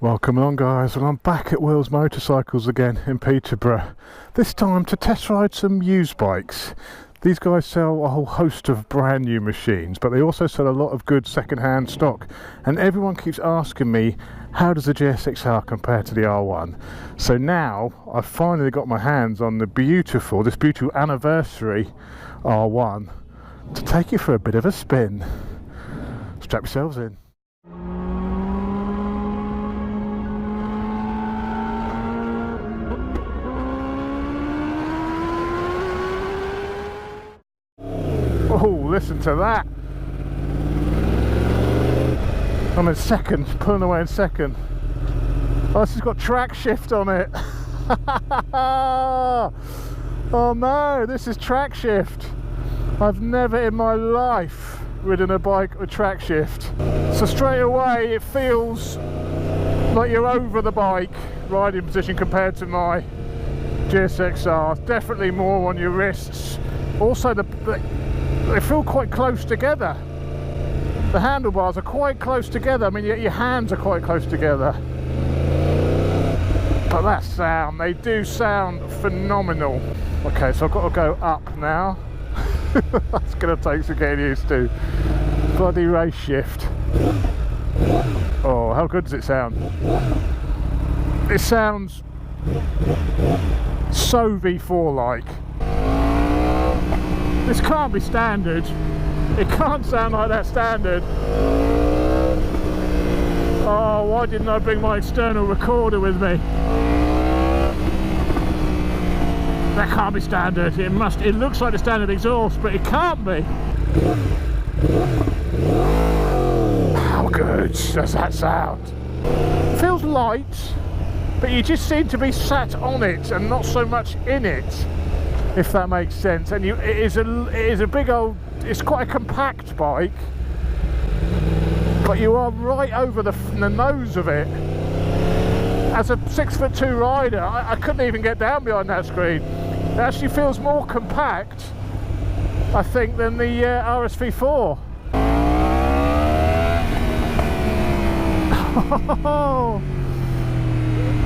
Welcome along, guys, and I'm back at Will's Motorcycles again in Peterborough, this time to test ride some used bikes. These guys sell a whole host of brand new machines, but they also sell a lot of good second-hand stock, and everyone keeps asking me, how does the GSXR compare to the R1? So now I've finally got my hands on this beautiful anniversary R1 to take it for a bit of a spin. Strap yourselves in. Oh, listen to that. I'm in second, pulling away in second. Oh, this has got track shift on it. Oh no, this is track shift. I've never in my life ridden a bike with track shift. So straight away it feels like you're over the bike riding position compared to my GSXR. Definitely more on your wrists. Also they feel quite close together. The handlebars are quite close together. I mean, your hands are quite close together. But that sound, they do sound phenomenal. Okay, so I've got to go up now. That's going to take some getting used to. Bloody race shift. Oh, how good does it sound? It sounds so V4-like. This can't be standard. It can't sound like that standard. Oh, why didn't I bring my external recorder with me? That can't be standard. It looks like the standard exhaust, but it can't be. How good does that sound? It feels light, but you just seem to be sat on it and not so much in it, if that makes sense. And it is a big old, it's quite a compact bike, but you are right over the nose of it. As a 6'2" rider, I couldn't even get down behind that screen. It actually feels more compact, I think, than the RSV4. Oh,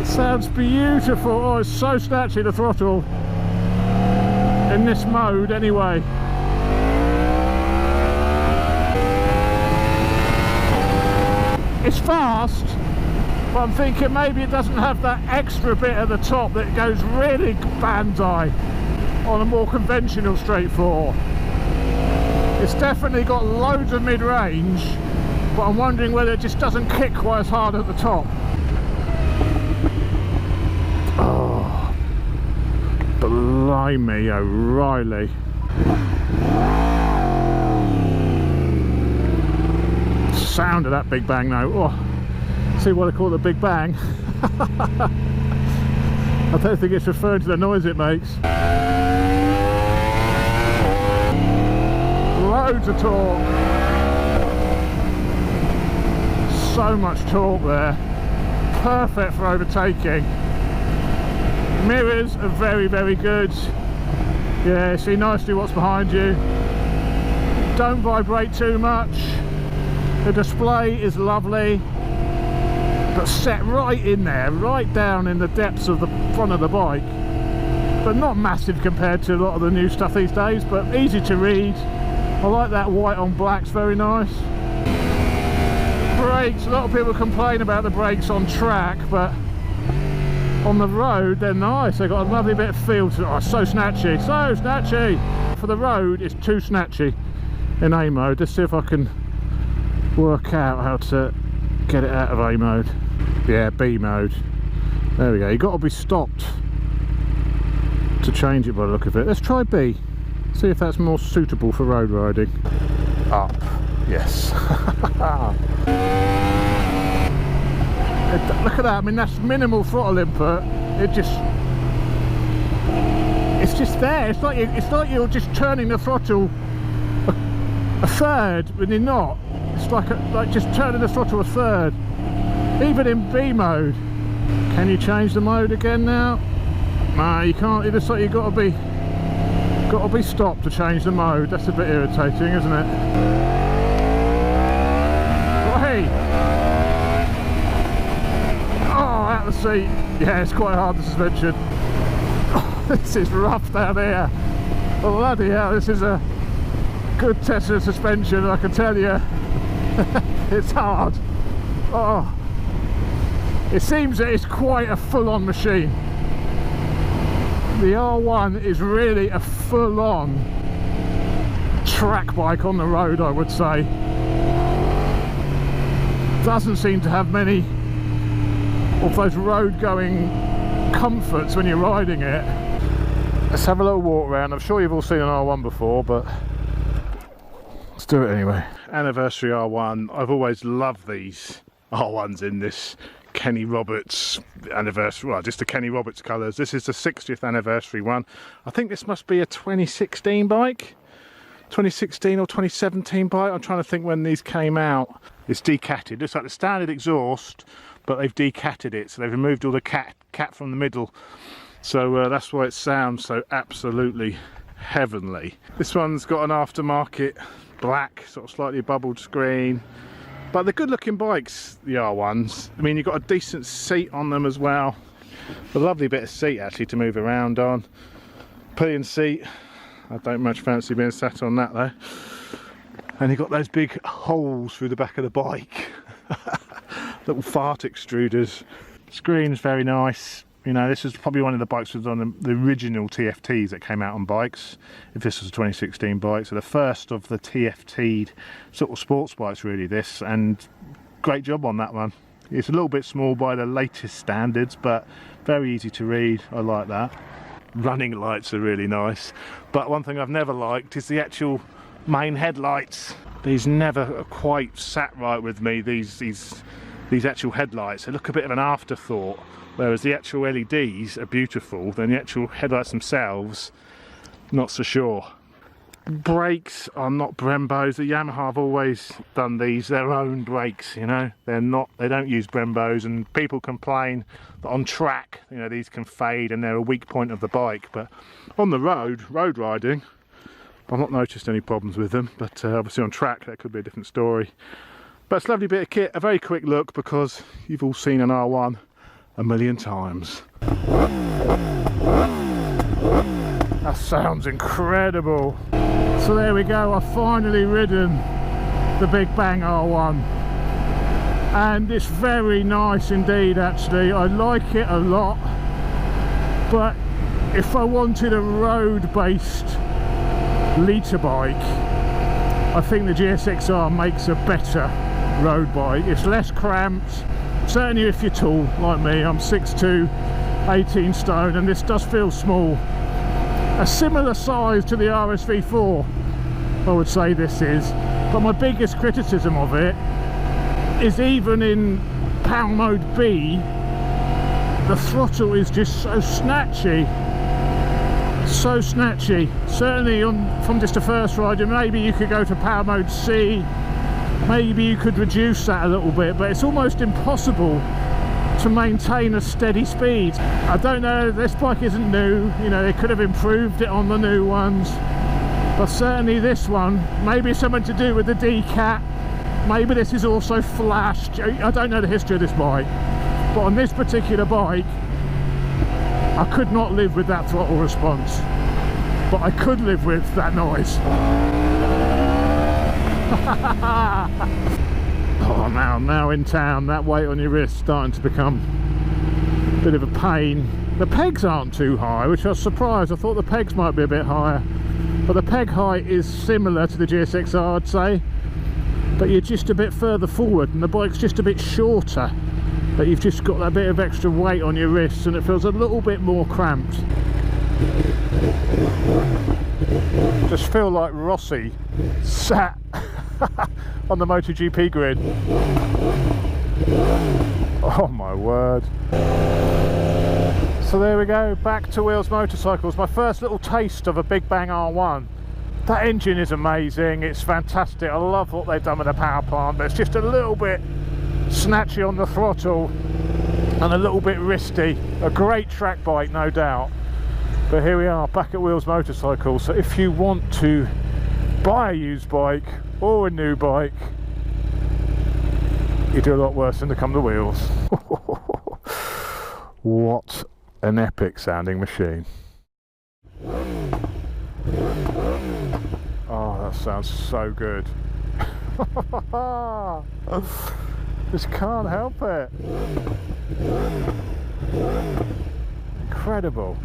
it sounds beautiful. Oh, it's so snatchy, the throttle. In this mode anyway. It's fast, but I'm thinking maybe it doesn't have that extra bit at the top that goes really banzai on a more conventional straight four. It's definitely got loads of mid-range, but I'm wondering whether it just doesn't kick quite as hard at the top. Oh, blimey O'Reilly. Sound of that big bang though. Oh, see what I call the big bang. I don't think it's referring to the noise it makes. Loads of torque. So much torque there. Perfect for overtaking. Mirrors are very, very good. Yeah, see nicely what's behind you. Don't vibrate too much. The display is lovely, but set right in there, right down in the depths of the front of the bike, but not massive compared to a lot of the new stuff these days, but easy to read. I like that white on black's very nice. Brakes, a lot of people complain about the brakes on track, but on the road they're nice. They've got a lovely bit of feel to it. Oh, so snatchy, so snatchy. For the road it's too snatchy in A mode. Let's see if I can work out how to get it out of A mode. Yeah, B mode. There we go. You've got to be stopped to change it by the look of it. Let's try B. See if that's more suitable for road riding. Up. Yes. Look at that. I mean, that's minimal throttle input. It's just there. It's like you're just turning the throttle a third when you're not. It's like just turning the throttle a third, even in B mode. Can you change the mode again now? No, you can't. It looks like you've got to be stopped to change the mode. That's a bit irritating, isn't it? Hey, the seat. Yeah, it's quite hard, the suspension. Oh, this is rough down here. Bloody hell, this is a good test of suspension, I can tell you. It's hard. Oh, it seems that it's quite a full-on machine. The R1 is really a full-on track bike on the road, I would say. Doesn't seem to have many of those road-going comforts when you're riding it. Let's have a little walk around. I'm sure you've all seen an R1 before, but let's do it anyway. Anniversary R1. I've always loved these R1s in this Kenny Roberts anniversary, well, just the Kenny Roberts colours. This is the 60th anniversary one. I think this must be a 2016 bike, 2016 or 2017 bike. I'm trying to think when these came out. It's decatted. Looks like the standard exhaust, but they've decatted it, so they've removed all the cat from the middle. So that's why it sounds so absolutely heavenly. This one's got an aftermarket black, sort of slightly bubbled screen. But they're good looking bikes, the R1s. I mean, you've got a decent seat on them as well. A lovely bit of seat actually to move around on. Pillion seat. I don't much fancy being sat on that though. And you've got those big holes through the back of the bike. Little fart extruders. Screen's very nice. You know, this is probably one of the bikes that was on the original TFTs that came out on bikes, if this was a 2016 bike. So the first of the TFT'd sort of sports bikes really, this, and great job on that one. It's a little bit small by the latest standards, but very easy to read. I like that. Running lights are really nice, but one thing I've never liked is the actual main headlights. These never quite sat right with me, these actual headlights. They look a bit of an afterthought. Whereas the actual LEDs are beautiful, then the actual headlights themselves, not so sure. Brakes are not Brembos. The Yamaha have always done these, their own brakes, you know. They don't use Brembos, and people complain that on track, you know, these can fade and they're a weak point of the bike. But on the road riding, I've not noticed any problems with them. But obviously on track, that could be a different story. But it's a lovely bit of kit. A very quick look, because you've all seen an R1 a million times. That sounds incredible. So there we go, I've finally ridden the Big Bang R1, and it's very nice indeed actually. I like it a lot, but if I wanted a road-based litre bike, I think the GSXR makes a better road bike. It's less cramped. Certainly if you're tall like me, I'm 6'2", 18 stone, and this does feel small. A similar size to the RSV4, I would say this is. But my biggest criticism of it is even in power mode B, the throttle is just so snatchy. So snatchy. Certainly from just a first ride, maybe you could go to power mode C. Maybe you could reduce that a little bit, but it's almost impossible to maintain a steady speed. I don't know, this bike isn't new, you know, they could have improved it on the new ones, but certainly this one, maybe something to do with the decat, maybe this is also flashed. I don't know the history of this bike, but on this particular bike, I could not live with that throttle response, but I could live with that noise. Oh, now in town, that weight on your wrist starting to become a bit of a pain. The pegs aren't too high, which I was surprised. I thought the pegs might be a bit higher, but the peg height is similar to the GSXR, I'd say, but you're just a bit further forward and the bike's just a bit shorter, but you've just got that bit of extra weight on your wrists and it feels a little bit more cramped. Just feel like Rossi sat on the MotoGP grid. Oh my word. So there we go, back to Wheels Motorcycles. My first little taste of a Big Bang R1. That engine is amazing, it's fantastic. I love what they've done with the power plant, but it's just a little bit snatchy on the throttle and a little bit wristy. A great track bike, no doubt. But here we are, back at Wheels Motorcycles. So if you want to buy a used bike or a new bike, you do a lot worse than to come to Wheels. What an epic sounding machine. Oh, that sounds so good. Just can't help it. Incredible.